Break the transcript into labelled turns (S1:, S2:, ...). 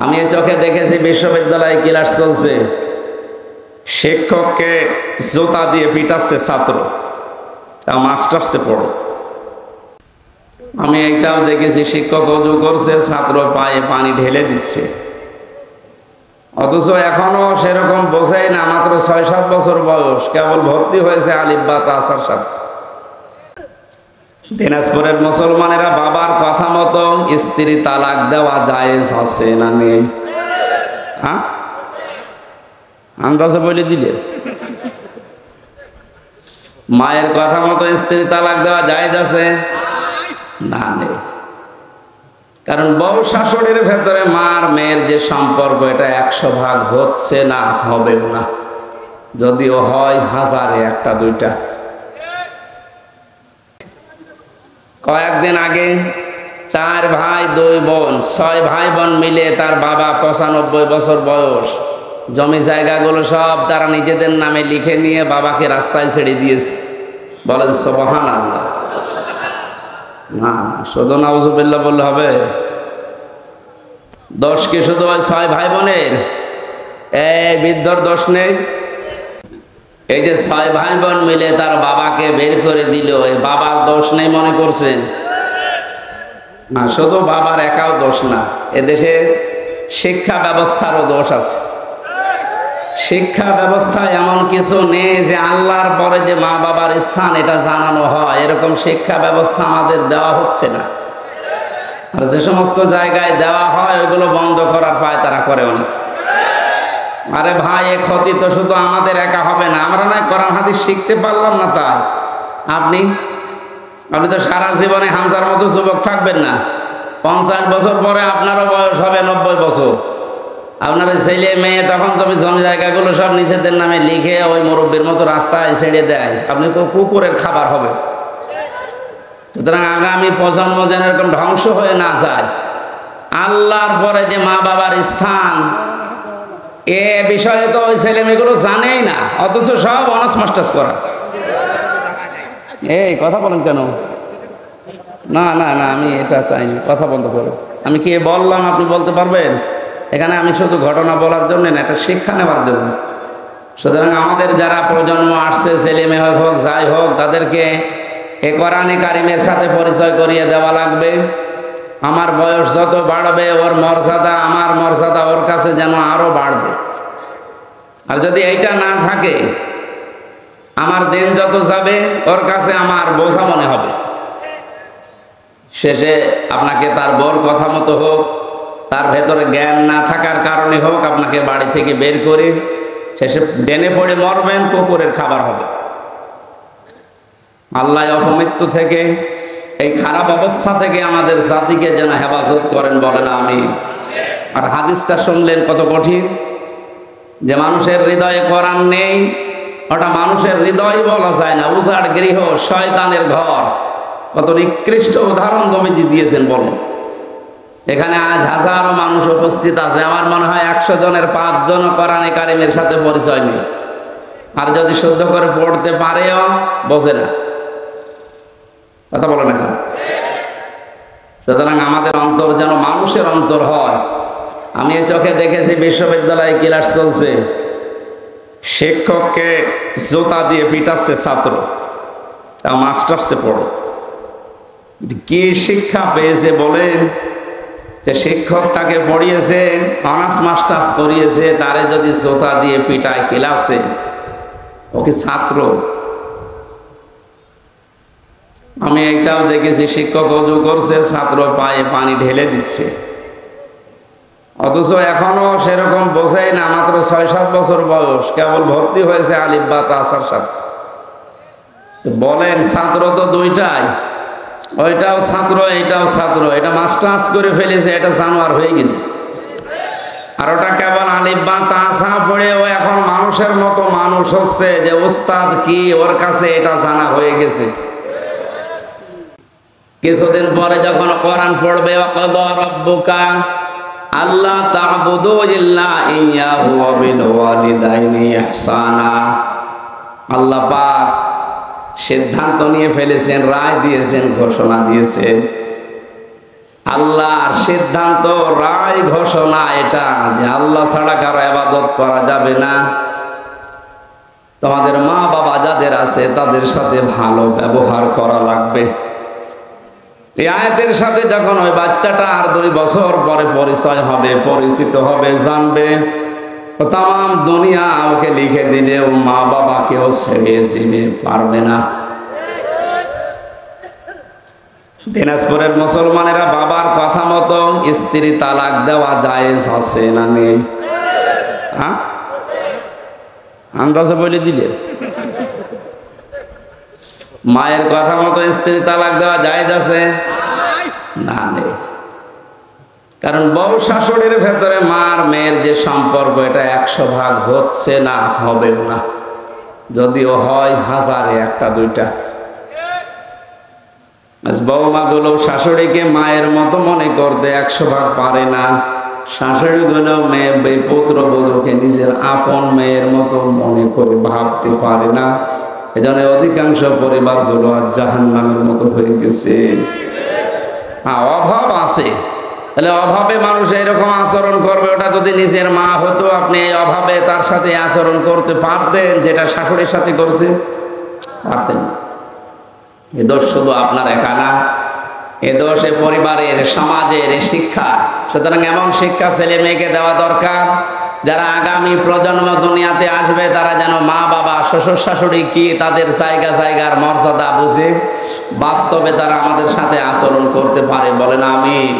S1: আমি চোখে দেখেছি বিশ্ববিদ্যালয়ে ক্লাস চলছে, শিক্ষককে জুতা দিয়ে পিটাচ্ছে ছাত্র, তা মাস্টার্সে পড়ে। আমি এইটাও দেখেছি শিক্ষক অজু করছে, ছাত্র পায়ে পানি ঢেলে দিচ্ছে, অথচ এখনো সেরকম বোঝেই না, মাত্র ৬-৭ বছর বয়স, কেবল ভর্তি হয়েছে আলিফ বা তাসার সাথে। দিনাজপুরের মুসলমানেরা বাবার কথা মতো স্ত্রী তালাক দেওয়া জায়েজ আছে না নেই? হ্যাঁ, আন্দাজে বলে দিলে। মায়ের কথা মতো স্ত্রী তালাক দেওয়া জায়েজ আছে না নেই? কারণ বউ শাশুড়ির ভেতরে মার মেয়ের যে সম্পর্ক, এটা ১০০ ভাগ হচ্ছে না, হবেও না, যদিও হয় হাজারে ১টা-২টা। কয়েকদিন আগে ৪ ভাই ২ বোন ৬ ভাই বোন মিলে তার বাবা ৯৫ বছর বয়স, জমি জায়গাগুলো সব তারা নিজেদের নামে লিখে নিয়ে বাবাকে রাস্তায় ছেড়ে দিয়েছে। বলেন সুবহানাল্লাহ। না, শুধু নাউজুবিল্লাহ বললে হবে? দোষ কি শুধু ওই ৬ ভাই বোনের? এই বৃদ্ধর দোষ নেই? এই যে ৬ ভাই বোন মিলে তার বাবাকে বের করে দিল, এই বাবার দোষ নেই মনে করছেন? না, শুধু বাবার একাও দোষ না, এদেশে শিক্ষা ব্যবস্থারও দোষ আছে। শিক্ষা ব্যবস্থায় এমন কিছু নেই যে আল্লাহর পরে যে মা বাবার স্থান এটা জানানো হয়, এরকম শিক্ষা ব্যবস্থা আমাদের দেওয়া হচ্ছে না। আর যে সমস্ত জায়গায় দেওয়া হয় ওইগুলো বন্ধ করার পায় তারা করে অনেক। আরে ভাই, এ ক্ষতি তো শুধু আমাদের একা হবে না, আমরা নয় কোরআন হাদিস শিখতে পারলাম না তাই। আপনি তো সারা জীবনে হামজার মতো যুবক থাকবেন না। ৫০ বছর পরে আপনারও বয়স হবে ৯০ বছর। আপনার ছেলে মেয়ে তখন জমি জায়গাগুলো সব নিজেদের নামে লিখে ওই মুরব্বীর মতো রাস্তায় ছেড়ে দেয়, আপনি কুকুরের খাবার হবে। সুতরাং আগামী প্রজন্ম যেন এরকম ধ্বংস হয়ে না যায়। আল্লাহর পরে যে মা বাবার স্থান, এ বিষয়ে তো ওই ছেলে মেয়েগুলো জানেই না, অথচ সব অনার্স মাস্টার্স করা। এই কথা বলেন কেন? না না না, আমি এটা চাইনি, কথা বন্ধ করো। আমি কি বললাম আপনি বলতে পারবেন? এখানে আমি শুধু ঘটনা বলার জন্য না, এটা শিক্ষা নেওয়ার জন্য। সুতরাং আমাদের যারা প্রজন্ম আসছে, ছেলে মেয়ে হোক যাই হোক, তাদেরকে এ কোরআনে কারিমের সাথে পরিচয় করিয়ে দেওয়া লাগবে। আমার বয়স যত বাড়বে, ওর মর্যাদা, আমার মর্যাদা ওর কাছে যেন আরো বাড়বে। আর যদি এইটা না থাকে, আমার দিন যত যাবে ওর কাছে আমার বোঝা মনে হবে। শেষে আপনাকে তার বউর কথা মতো হোক, তার ভেতরে জ্ঞান না থাকার কারণে হোক, আপনাকে বাড়ি থেকে বের করে শেষে ডেনে পড়ে মরবেন, কুকুরের খাবার হবে। আল্লাহ অপমৃত্যু থেকে, এই খারাপ অবস্থা থেকে আমাদের জাতিকে যেন হেফাজত করেন, বলেন আমিন। আর হাদিসটা শুনলেন কত কঠিন, যে মানুষের হৃদয়ে কোরআন নেই, ওটা মানুষের হৃদয় বলা যায় না, উজাড় গৃহ, শয়তানের ঘর। কত নিকৃষ্ট উদাহরণ নবীজি দিয়েছেন বলেন। এখানে আজ হাজারো মানুষ উপস্থিত আছে, আমার মনে হয় ১০০ জনের ৫ জন কোরআনে কারিমের সাথে পরিচয় নেই। আর যদি শুদ্ধ করে পড়তে পারেও বোঝে না। কথা বলে না কেন? সুতরাং আমাদের অন্তর যেন মানুষের অন্তর হয়। আমি চোখে দেখেছি বিশ্ববিদ্যালয়ে ক্লাস চলছে, শিক্ষককে জুতা দিয়ে পিটাচ্ছে ছাত্র, তা মাস্টার্সে পড়ে। কি শিক্ষা পেয়েছে বলেন? যে শিক্ষক তাকে পড়িয়েছে, অনার্স মাস্টার্স করিয়েছে, তারে যদি জুতা দিয়ে পিটায় ক্লাসে, ওকে ছাত্র। আমি এইটাও দেখেছি শিক্ষক অজু করছে, ছাত্র পায়ে পানি ঢেলে দিচ্ছে, অথচ এখনো সেরকম বোঝেই না, মাত্র ৬-৭ বছর বয়স, কেবল ভর্তি হয়েছে আলিফ বা তাসার সাথে। বলেন, ছাত্র তো দুইটাই, ওইটাও ছাত্র এইটাও ছাত্র। এটা মাস্টার্স করে ফেলেছে, এটা জানোয়ার হয়ে গেছে। আর ওটা কেবল আলিফ বা তাসা পড়ে ও এখন মানুষের মতো মানুষ হচ্ছে, যে উস্তাদ কি ওর কাছে এটা জানা হয়ে গেছে। কিছুদিন পরে যখন কোরআন পড়বে, ওয়াকাদা রাব্বুকা আল্লা তা'বুদু ইল্লা ইয়্যাহু ওয়া বিল ওয়ালিদাইনি ইহসানা, আল্লাহ পাক সিদ্ধান্ত নিয়ে ফেলেছেন, রায় দিয়েছেন, ঘোষণা দিয়েছেন আল্লাহর সিদ্ধান্ত, রায়, ঘোষণা এটা যে আল্লাহ ছাড়া কারো ইবাদত করা যাবে না। তোমাদের মা বাবা যাদের আছে তাদের সাথে ভালো ব্যবহার করা লাগবে। এই আয়াতের সাথে যখন ওই বাচ্চাটা আর 2 বছর পরে পরিচয় হবে, পরিচিত হবে, জানবে, তাম দুনিয়া ওকে লিখে দিলে ও মা বাবাকেও ছেড়ে যেতে পারবে না। দিনাজপুরের মুসলমানেরা বাবার কথা মতো স্ত্রী তালাক দেওয়া জায়েজ আছে না নেই? আন্দাজে বলে দিলেন। মায়ের কথা মতো স্ত্রী তালাক দেওয়া জায়েজ আছে না নেই? কারণ বউ শাশুড়ির ভেতরে মার মেয়ের যে সম্পর্ক এটা 100 ভাগ হচ্ছে না, হবেও না। যদিও হয় 1000-এ 1-2টা। বৌমা গুলো শাশুড়িকে মায়ের মতো মনে করতে 100 ভাগ পারে না। শাশুড়ি গুলো মেয়ে পুত্রবধূকে নিজের আপন মেয়ের মতো মনে করে ভাবতে পারে না। এজন্য অধিকাংশ পরিবারগুলো আর জাহান্নামের মতো হয়ে গেছে। অভাব আছে, তাহলে অভাবে মানুষ এরকম আচরণ করবে। ওটা যদি নিজের মা হতো, আপনি এই অভাবে তার সাথে আচরণ করতে পারতেন যেটা শাশুড়ির সাথে করছে? পারতেন। এ দোষ শুধু আপনার একা না, এ দোষ এ পরিবারের, সমাজের, এ শিক্ষা। সুতরাং এমন শিক্ষা ছেলে মেয়েকে দেওয়া দরকার যারা আগামী প্রজন্ম দুনিয়াতে আসবে তারা যেন মা বাবা, শ্বশুর শাশুড়ি কি তাদের জায়গা জায়গার মর্যাদা বুঝে বাস্তবে তারা আমাদের সাথে আচরণ করতে পারে। বলেন আমিন।